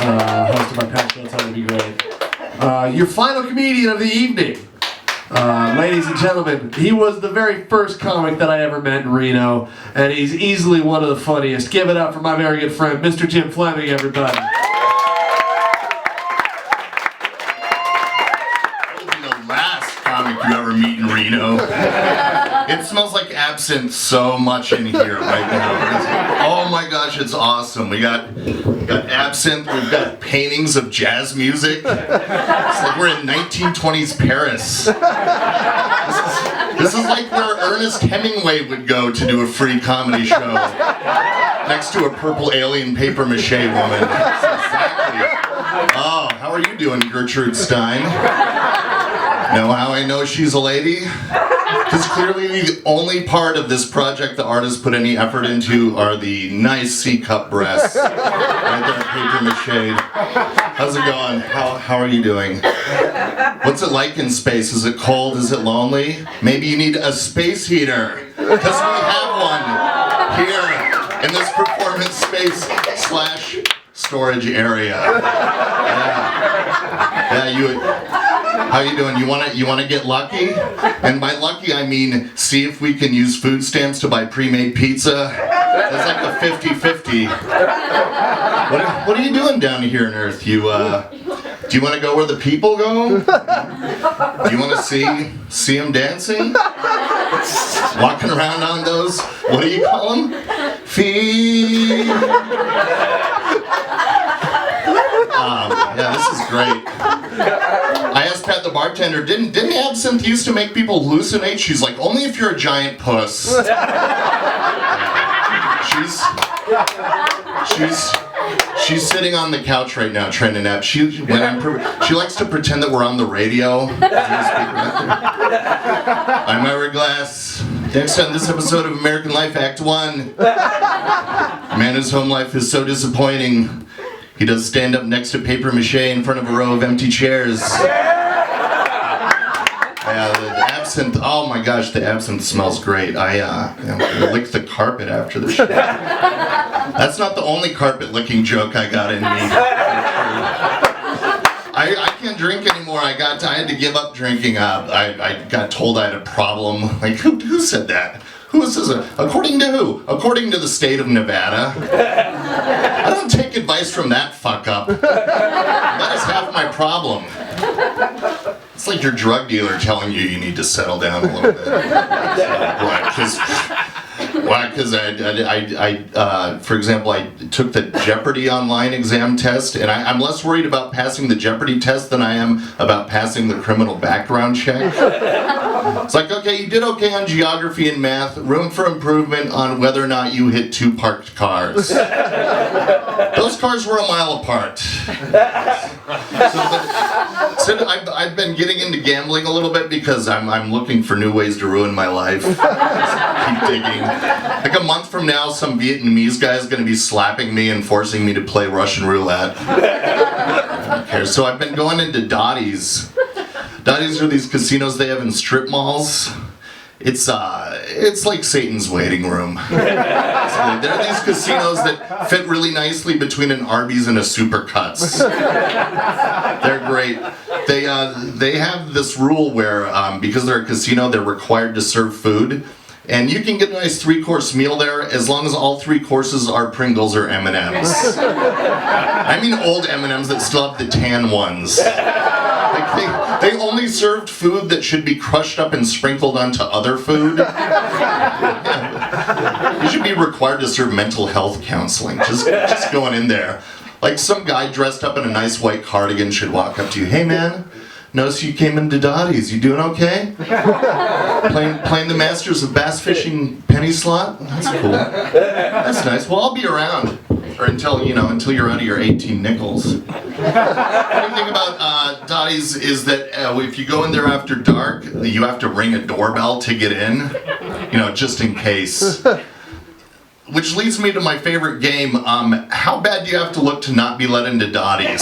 hosted by Pat Schultz. That would be great. Your final comedian of the evening. Ladies and gentlemen, he was the very first comic that I ever met in Reno, and he's easily one of the funniest. Give it up for my very good friend, Mr. Jim Flemming, everybody. The last comic you ever meet in Reno. It smells like absinthe so much in here right now. Oh my gosh, it's awesome. We got absinthe, we've got paintings of jazz music. It's like we're in 1920s Paris. This is like where Ernest Hemingway would go to do a free comedy show. Next to a purple alien paper mache woman. Exactly. Oh, how are you doing, Gertrude Stein? Know how I know she's a lady? Because clearly the only part of this project the artist put any effort into are the nice C-cup breasts. Right there, paper mache. How's it going? How are you doing? What's it like in space? Is it cold? Is it lonely? Maybe you need a space heater. Because we have one here in this performance space / storage area. Yeah, how you doing? You wanna get lucky? And by lucky I mean see if we can use food stamps to buy pre-made pizza. That's like a 50-50. What are you doing down here on Earth? Do you want to go where the people go? Do you want to see them dancing? Walking around on those, what do you call them? Feet. Yeah, this is great. I asked Pat the bartender, didn't absinthe used to make people hallucinate? She's like, only if you're a giant puss. She's sitting on the couch right now trying to nap. She likes to pretend that we're on the radio. I'm Ira Glass. Next on this episode of American Life Act 1. A man whose home life is so disappointing. He does stand up next to paper mache in front of a row of empty chairs. Yeah, the absinthe, oh my gosh, the absinthe smells great. I licked the carpet after the show. That's not the only carpet licking joke I got in me. I can't drink anymore. I had to give up drinking. I got told I had a problem. Like, who said that? Who is this? According to who? According to the state of Nevada. I don't take advice from that fuck up. That is half my problem. It's like your drug dealer telling you need to settle down a little bit. Why? Because for example, I took the Jeopardy online exam test, and I'm less worried about passing the Jeopardy test than I am about passing the criminal background check. It's like, okay, you did okay on geography and math, room for improvement on whether or not you hit 2 parked cars. Those cars were a mile apart. So I've been getting into gambling a little bit because I'm looking for new ways to ruin my life. Just keep digging. Like a month from now, some Vietnamese guy is going to be slapping me and forcing me to play Russian roulette. I don't care. So I've been going into Dottie's. Dottie's are these casinos they have in strip malls. It's like Satan's waiting room. So there are these casinos that fit really nicely between an Arby's and a Supercuts. They're great. They have this rule where because they're a casino, they're required to serve food. And you can get a nice 3-course meal there as long as all 3 courses are Pringles or M&Ms. I mean old M&Ms that still have the tan ones. Like they only served food that should be crushed up and sprinkled onto other food. You should be required to serve mental health counseling. Just going in there. Like some guy dressed up in a nice white cardigan should walk up to you. Hey man, notice you came into Dottie's. You doing okay? Playing the Masters of Bass Fishing penny slot? That's cool. That's nice. Well, I'll be around. Or until you're out of your 18 nickels. The funny thing about Dottie's is that if you go in there after dark, you have to ring a doorbell to get in, just in case. Which leads me to my favorite game. How bad do you have to look to not be let into Dottie's?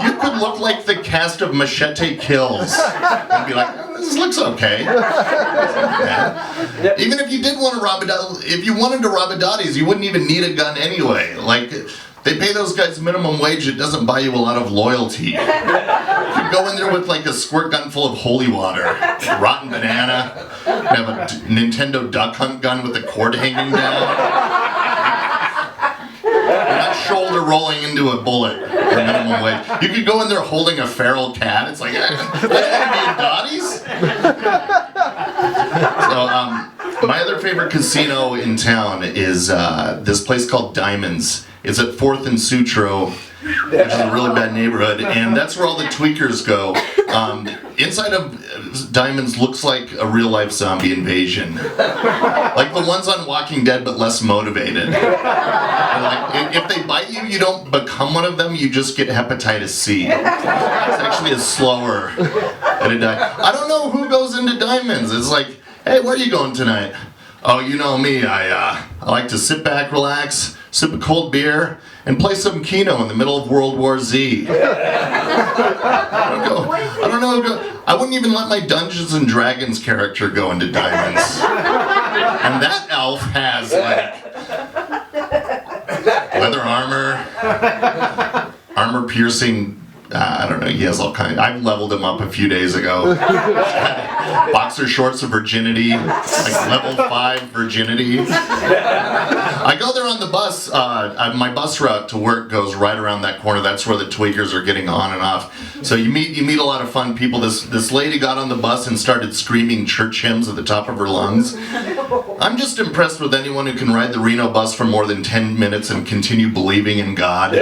You could look like the cast of Machete Kills and be like, this looks okay. Yeah. Even if you did want to rob if you wanted to rob a Dottie's, you wouldn't even need a gun anyway. Like, They pay those guys minimum wage. It doesn't buy you a lot of loyalty. You go in there with like a squirt gun full of holy water, rotten banana, you have a Nintendo Duck Hunt gun with the cord hanging down. You're not shoulder rolling into a bullet for minimum wage. You could go in there holding a feral cat. It's like, Dotties? So, my other favorite casino in town is this place called Diamonds. It's at 4th and Sutro, which is a really bad neighborhood, and that's where all the tweakers go. Inside of Diamonds looks like a real-life zombie invasion. Like the ones on Walking Dead, but less motivated. Like, if they bite you, you don't become one of them, you just get hepatitis C. It's actually a slower. I don't know who goes into Diamonds. It's like, hey, where are you going tonight? Oh, you know me, I like to sit back, relax, sip a cold beer, and play some Keno in the middle of World War Z. I don't know. I wouldn't even let my Dungeons and Dragons character go into Diamonds. And that elf has, like, leather armor-piercing, I don't know, he has all kinds. I leveled him up a few days ago. Boxer shorts of virginity, like level 5 virginity. I go there on the bus. My bus route to work goes right around that corner. That's where the tweakers are getting on and off. So you meet a lot of fun people. This lady got on the bus and started screaming church hymns at the top of her lungs. I'm just impressed with anyone who can ride the Reno bus for more than 10 minutes and continue believing in God.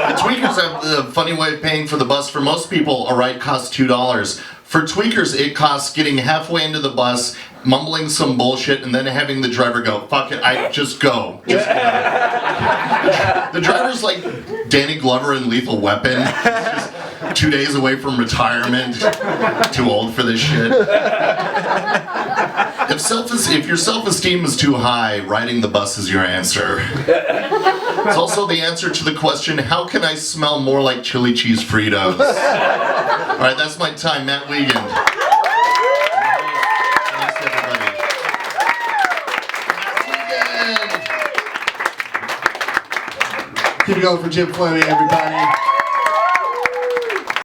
The tweakers have the funny way of paying for the bus. For most people, a ride costs $2. For tweakers, it costs getting halfway into the bus, mumbling some bullshit, and then having the driver go, fuck it, just go. Just go. The driver's like Danny Glover in Lethal Weapon. Just 2 days away from retirement. Too old for this shit. If your self-esteem is too high, riding the bus is your answer. It's also the answer to the question, how can I smell more like chili cheese Fritos? Alright, that's my time. Matt Wiegand. Thanks, everybody. Keep it going for Jim Flemming, everybody.